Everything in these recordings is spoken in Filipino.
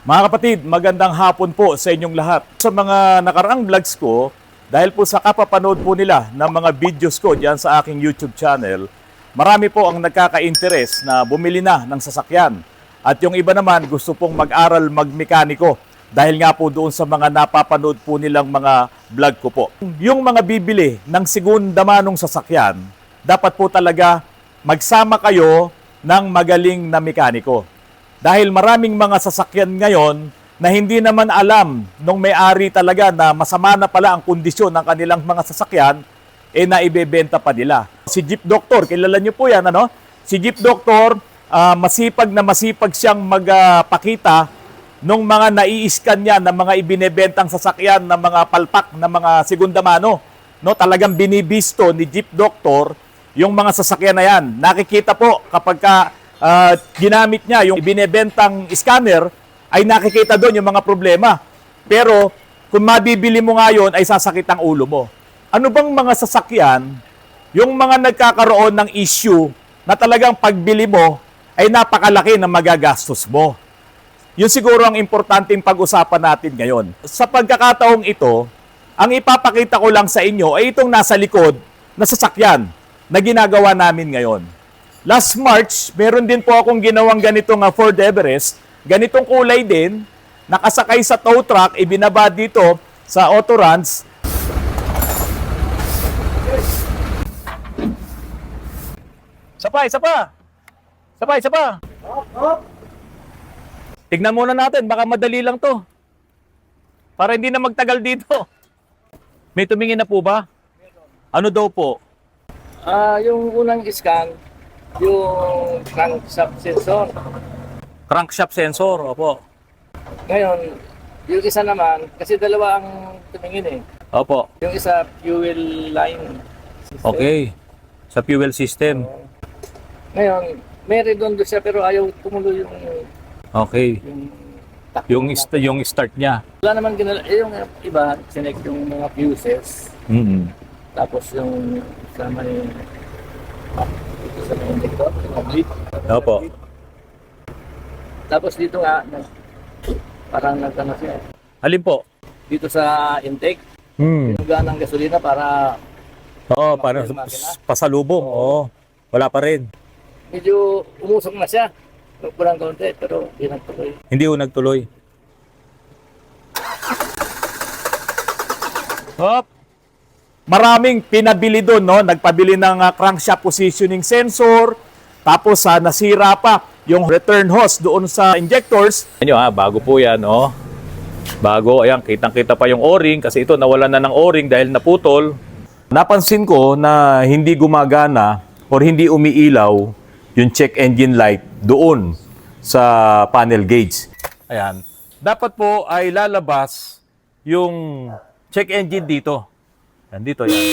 Mga kapatid, magandang hapon po sa inyong lahat. Sa mga nakaraang vlogs ko, dahil po sa kapapanood po nila ng mga videos ko diyan sa aking YouTube channel, marami po ang nagkaka-interes na bumili na ng sasakyan. At yung iba naman gusto pong mag-aral magmekaniko dahil nga po doon sa mga napapanood po nilang mga vlog ko po. Yung mga bibili ng segunda manong sasakyan, dapat po talaga magsama kayo ng magaling na mekaniko. Dahil maraming mga sasakyan ngayon na hindi naman alam nung may-ari talaga na masama na pala ang kondisyon ng kanilang mga sasakyan, na ibebenta pa nila. Si Jeep Doctor, kilala niyo po yan, ano? Si Jeep Doctor, masipag na masipag siyang magpakita nung mga nai-scan niya ng mga ibinebentang sasakyan ng mga palpak na mga segunda mano. No, talagang binibisto ni Jeep Doctor yung mga sasakyan na yan. Nakikita po kapag ginamit niya yung binebentang scanner, ay nakikita doon yung mga problema. Pero kung mabibili mo ngayon ay sasakit ang ulo mo. Ano bang mga sasakyan, yung mga nagkakaroon ng issue na talagang pagbili mo ay napakalaki na magagastos mo? Yun siguro ang importanteng pag-usapan natin ngayon. Sa pagkakataong ito, ang ipapakita ko lang sa inyo ay itong nasa likod na sasakyan na ginagawa namin ngayon. Last March, meron din po akong ginawang ganitong Ford Everest. Ganitong kulay din, nakasakay sa tow truck, ibinaba dito sa Autoruns. Isa pa, isa pa. Isa pa, isa pa. Tignan muna natin, baka madali lang to. Para hindi na magtagal dito. May tumingin na po ba? Ano daw po? Yung unang scan, yung crankshaft sensor. Crankshaft sensor, opo. Ngayon, yung isa naman, kasi dalawa ang tumingin eh. Opo. Yung isa, fuel line system. Okay. Sa fuel system. Ngayon, may redondo siya pero ayaw tumuloy yung Okay. takbo Yung start niya. Wala naman yung iba, sinek yung mga fuses. Mm-hmm. Tapos yung sa may injector, yung bleed. Opo. Tapos dito nga, parang nagtano siya. Alin po? Dito sa intake, Hmm. pinugaan ng gasolina para Oo, parang pasalubong. Oo. Wala pa rin. medyo umusok na siya. Kulang konti, pero hindi nagtuloy. Hindi ko nagtuloy. Hop. Maraming pinabili doon, no? Nagpabili ng crankshaft positioning sensor. Tapos nasira pa yung return hose doon sa injectors. Ano bago po yan, no? Bago, ayan, kitang-kita pa yung O-ring kasi ito nawalan na ng O-ring dahil naputol. Napansin ko na hindi gumagana or hindi umiilaw yung check engine light doon sa panel gauge. Ayan. Dapat po ay lalabas yung check engine dito. Yan, dito yan.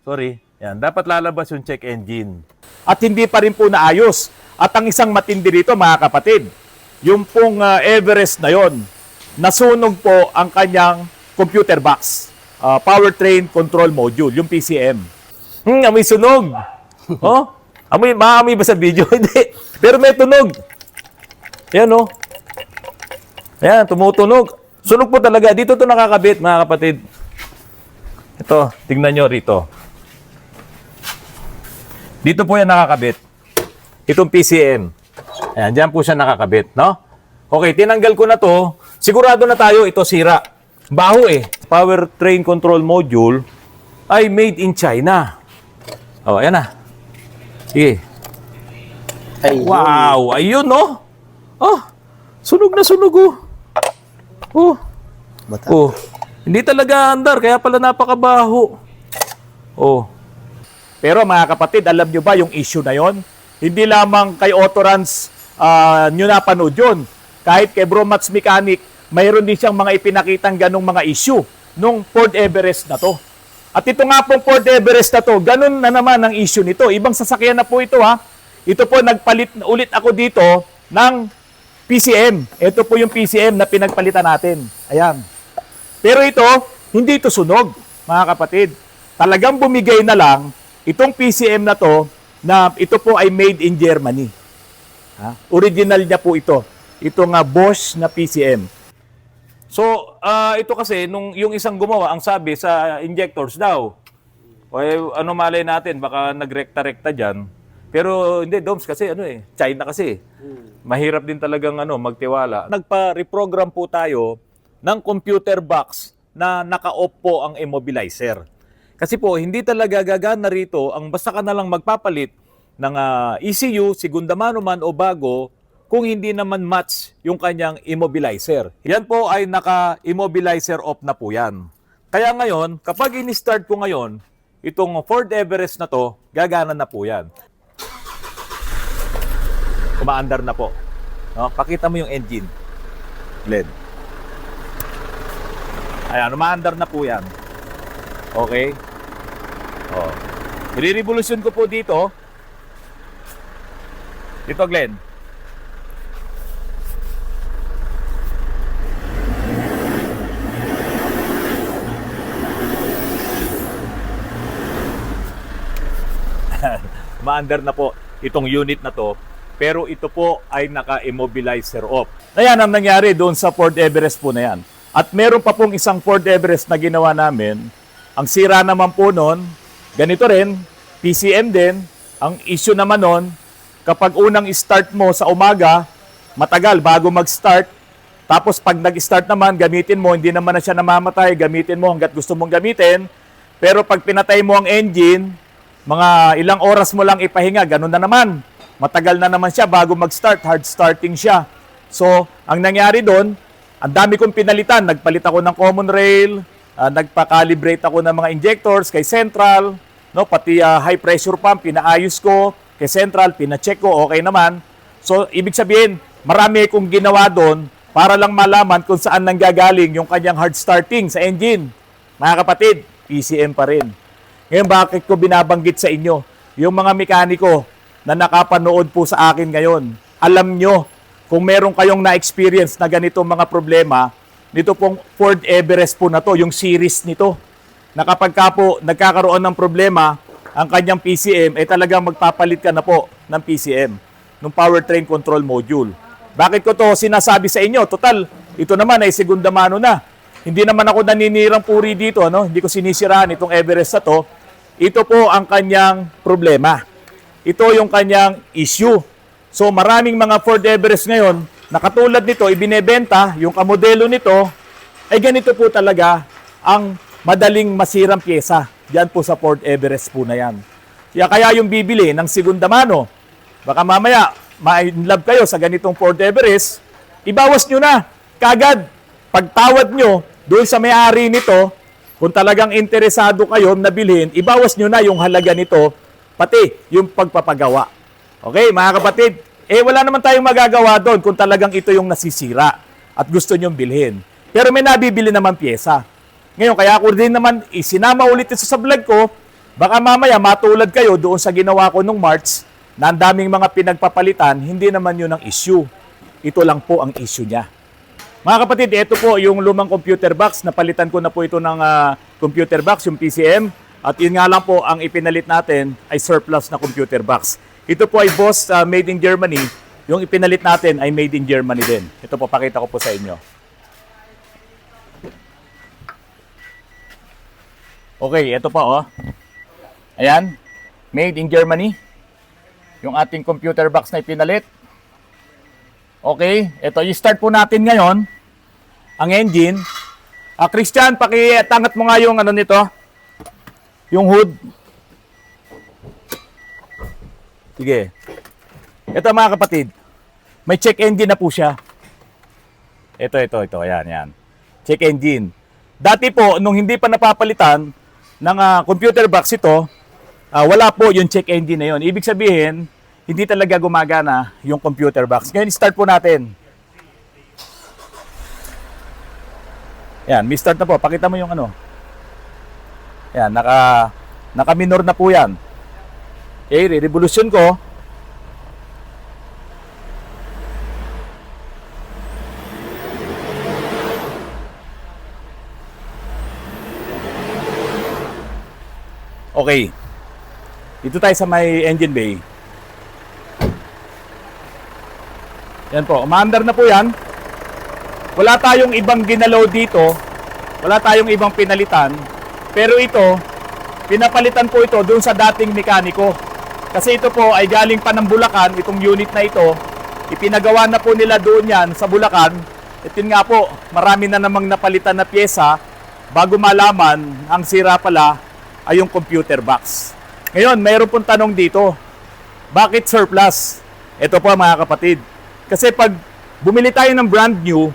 Sorry. Yan, dapat lalabas yung check engine. At hindi pa rin po naayos. At ang isang matindi rito, mga kapatid, yung pong Everest na yon, nasunog po ang kanyang computer box. Powertrain Control Module, yung PCM. Amoy sunog. Oh? Maamoy ba sa video? Hindi. Pero may tunog. Ayan, oh. Ayan, tumutunog. Sunog po talaga. Dito to nakakabit, mga kapatid. Ito, tingnan nyo rito. Dito po yan nakakabit. Itong PCM. Ayan, dyan po siya nakakabit, no? Okay, tinanggal ko na to. Sigurado na tayo, ito sira. Baho eh. Powertrain Control Module ay made in China. Oh, ayan na. Sige. Ayun. Wow, ayun, no? Oh, sunog na sunog, oh. Oh. Oh. Hindi talaga andar, kaya pala napakabaho. Oh. Pero mga kapatid, alam nyo ba yung issue na yon? Hindi lamang kay Autoruns nyo napanood yun. Kahit kay Bro Mats Mechanic, mayroon din siyang mga ipinakitang ganong mga issue nung Ford Everest na to. At ito nga pong Ford Everest na to, ganun na naman ang issue nito. Ibang sasakyan na po ito, ha. Ito po, nagpalit ulit ako dito ng PCM. Ito po yung PCM na pinagpalitan natin. Ayan. Pero ito, hindi ito sunog, mga kapatid. Talagang bumigay na lang itong PCM na to na ito po ay made in Germany. Ha? Original niya po ito. itong Bosch na PCM. So, ito kasi, nung yung isang gumawa, ang sabi sa injectors daw, o ano malay natin, baka nagrekta-rekta dyan. Pero hindi, Doms, kasi China kasi. Mahirap din talagang magtiwala. Nagpa-reprogram po tayo ng computer box na naka-off po ang immobilizer. Kasi po, hindi talaga gagana rito ang basta ka na lang magpapalit ng ECU, segunda mano man o bago, kung hindi naman match yung kanyang immobilizer. Yan po ay naka-immobilizer off na po yan. Kaya ngayon, kapag in-start ko ngayon, itong Ford Everest na to, gagana na po yan. Umaandar na po. No? Pakita mo yung engine, Glenn. Ayan, umaandar na po yan. Okay? Oh. I-revolution ko po dito. Dito, Glenn. Maandar na po itong unit na to, pero ito po ay naka-immobilizer off. Ayan ang nangyari doon sa Ford Everest po na yan. At meron pa pong isang Ford Everest na ginawa namin. Ang sira naman po noon, ganito rin, PCM din. Ang issue naman noon, kapag unang start mo sa umaga, matagal bago mag-start. Tapos pag nag-start naman, gamitin mo, hindi naman na siya namamatay, gamitin mo hanggat gusto mong gamitin. Pero pag pinatay mo ang engine, mga ilang oras mo lang ipahinga, ganun na naman. Matagal na naman siya bago mag-start, hard starting siya. So, ang nangyari doon, ang dami kong pinalitan. Nagpalit ako ng common rail, nagpa-calibrate ako ng mga injectors kay Central, no, pati high pressure pump, pinaayos ko kay Central, pina-check ko, okay naman. So, ibig sabihin, marami kong ginawa doon para lang malaman kung saan nanggagaling yung kanyang hard starting sa engine. Mga kapatid, PCM pa rin. Ngayon, bakit ko binabanggit sa inyo? Yung mga mekaniko na nakapanood po sa akin ngayon, alam nyo, kung meron kayong na-experience na ganitong mga problema, nito pong Ford Everest po na to, yung series nito, na kapag ka po nagkakaroon ng problema, ang kanyang PCM, talagang magpapalit ka na po ng PCM, ng Powertrain Control Module. Bakit ko to sinasabi sa inyo? Total, ito naman ay segunda mano na. Hindi naman ako naninirang puri dito, hindi ko sinisiraan itong Everest na to. Ito po ang kanyang problema. Ito yung kanyang issue. So maraming mga Ford Everest ngayon, na katulad nito, ibinebenta, yung kamodelo nito, ay ganito po talaga ang madaling masirang pyesa. Diyan po sa Ford Everest po na yan. Kaya yung bibili ng segunda mano, baka mamaya, ma-inlove kayo sa ganitong Ford Everest, ibawas nyo na. Kagad, pagtawad nyo, doon sa may-ari nito, kung talagang interesado kayo na bilhin, ibawas nyo na yung halaga nito, pati yung pagpapagawa. Okay, mga kapatid, wala naman tayong magagawa doon kung talagang ito yung nasisira at gusto nyong bilhin. Pero may nabibili naman pyesa. Ngayon, kaya ako din naman isinama ulit ito sa vlog ko, baka mamaya matulad kayo doon sa ginawa ko nung March, na ang daming mga pinagpapalitan, hindi naman yun ang issue. Ito lang po ang issue niya. Mga kapatid, ito po yung lumang computer box. Napalitan ko na po ito ng computer box, yung PCM. At yun nga lang po, ang ipinalit natin ay surplus na computer box. Ito po ay Bosch made in Germany. Yung ipinalit natin ay made in Germany din. Ito po, pakita ko po sa inyo. Okay, ito pa oh. Ayan, made in Germany. Yung ating computer box na ipinalit. Okay, ito, i-start po natin ngayon ang engine. Christian, pakitangat mo nga yung nito, yung hood. Sige. Ito mga kapatid, may check engine na po siya. Ito, ayan. Check engine. Dati po, nung hindi pa napapalitan ng computer box ito, wala po yung check engine na yun. Ibig sabihin, hindi talaga gumagana yung computer box. Ngayon, start po natin. Yan, may start na po. Pakita mo yung Yan, naka-minor na po yan. Okay, re-revolution ko. Okay. Dito tayo sa may engine bay. Yan po, umaandar na po yan. Wala tayong ibang ginalaw dito. Wala tayong ibang pinalitan. Pero ito, pinapalitan po ito doon sa dating mekaniko. Kasi ito po ay galing pa ng Bulacan, itong unit na ito. Ipinagawa na po nila doon yan sa Bulacan. At yun nga po, marami na namang napalitan na pyesa bago malaman ang sira pala ay yung computer box. Ngayon, mayroon pong tanong dito. Bakit surplus? Ito po mga kapatid. Kasi pag bumili tayo ng brand new,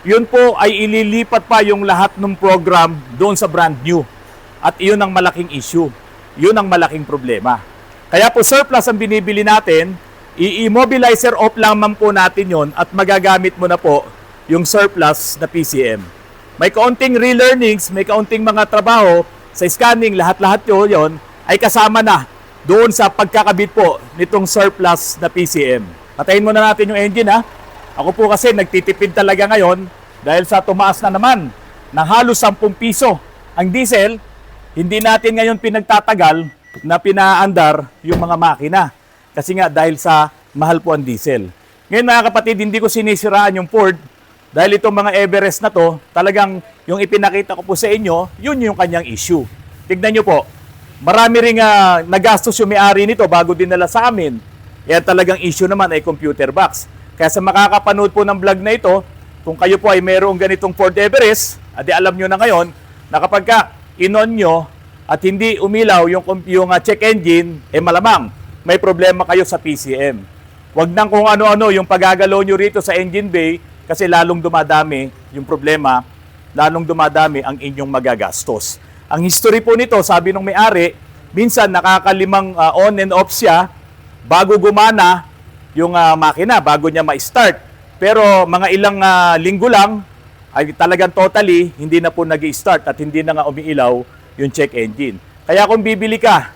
yun po ay ililipat pa yung lahat ng program doon sa brand new. At iyon ang malaking issue. Yun ang malaking problema. Kaya po surplus ang binibili natin, i-immobilizer off lamang po natin yon at magagamit mo na po yung surplus na PCM. May kaunting relearnings, may kaunting mga trabaho sa scanning, lahat-lahat yun ay kasama na doon sa pagkakabit po nitong surplus na PCM. Patayin muna natin yung engine ha. Ako po kasi nagtitipid talaga ngayon dahil sa tumaas na naman ng halos 10 piso ang diesel. Hindi natin ngayon pinagtatagal na pinaandar yung mga makina. Kasi nga dahil sa mahal po ang diesel. Ngayon mga kapatid, hindi ko sinisiraan yung Ford dahil itong mga Everest na to, talagang yung ipinakita ko po sa inyo, yun yung kanyang issue. Tignan nyo po, marami ring nagastos yung may-ari nito bago dinala sa amin. Yan talagang issue naman ay computer box. Kaya sa makakapanood po ng vlog na ito, kung kayo po ay mayroong ganitong Ford Everest, adi alam nyo na ngayon na kapag ka inon nyo at hindi umilaw yung check engine, malamang may problema kayo sa PCM. Huwag nang kung ano-ano yung pagagalaw nyo rito sa engine bay kasi lalong dumadami yung problema, lalong dumadami ang inyong magagastos. Ang history po nito, sabi nung may-ari, minsan nakakalimang on and off siya bago gumana yung makina, bago niya ma-start. Pero mga ilang linggo lang ay talagang totally hindi na po nag-i-start at hindi na nga umiilaw yung check engine. Kaya kung bibili ka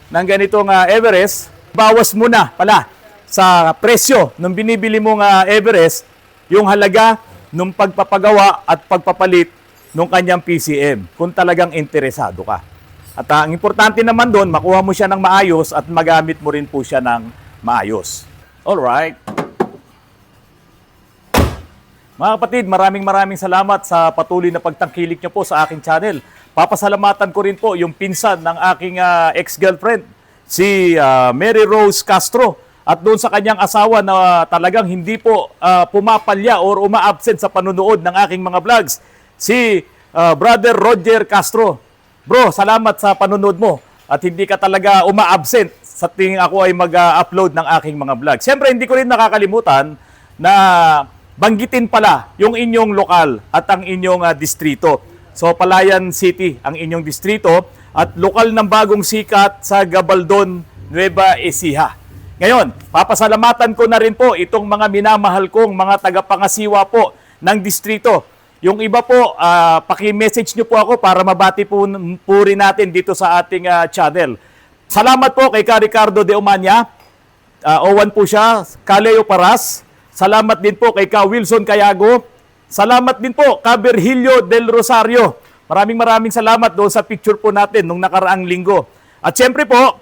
ng ganitong Everest, bawas muna pala sa presyo ng binibili mong Everest yung halaga ng pagpapagawa at pagpapalit ng kanyang PCM kung talagang interesado ka. At ang importante naman doon, makuha mo siya ng maayos at magamit mo rin po siya ng maayos. Alright. Mga kapatid, maraming salamat sa patuloy na pagtangkilik niyo po sa aking channel. Papasalamatan ko rin po yung pinsan ng aking ex-girlfriend, si Mary Rose Castro. At doon sa kanyang asawa na talagang hindi po pumapalya or uma-absent sa panunood ng aking mga vlogs, si Brother Roger Castro. Bro, salamat sa panunood mo at hindi ka talaga uma-absent sa tingin ako ay mag-upload ng aking mga vlog. Siyempre, hindi ko rin nakakalimutan na banggitin pala yung inyong lokal at ang inyong distrito. So, Palayan City ang inyong distrito at lokal ng bagong sikat sa Gabaldon, Nueva Ecija. Ngayon, papasalamatan ko na rin po itong mga minamahal kong mga tagapangasiwa po ng distrito. Yung iba po, paki-message nyo po ako para mabati po rin natin dito sa ating channel. Salamat po kay Ka Ricardo de Umania. Owan po siya. Kaleo Paras. Salamat din po kay Ka Wilson Cayago. Salamat din po Ka Virgilio del Rosario. Maraming salamat doon sa picture po natin nung nakaraang linggo. At syempre po,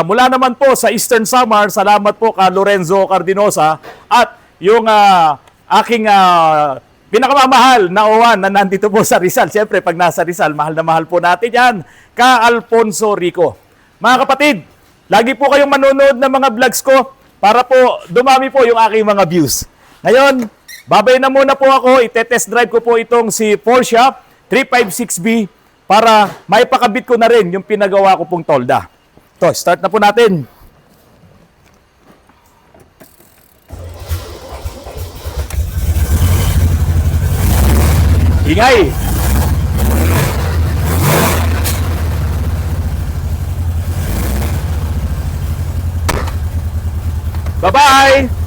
mula naman po sa Eastern Samar, salamat po ka Lorenzo Cardinosa at yung aking pinakamamahal na Owan na nandito po sa Rizal. Siyempre, pag nasa Rizal, mahal na mahal po natin yan. Ka Alfonso Rico. Mga kapatid, lagi po kayong manonood ng mga vlogs ko para po dumami po yung aking mga views. Ngayon, babay na muna po ako. Ite-test drive ko po itong si Porsche 356B para maipakabit ko na rin yung pinagawa ko pong tolda. Ito, start na po natin. Ingay! Bye-bye!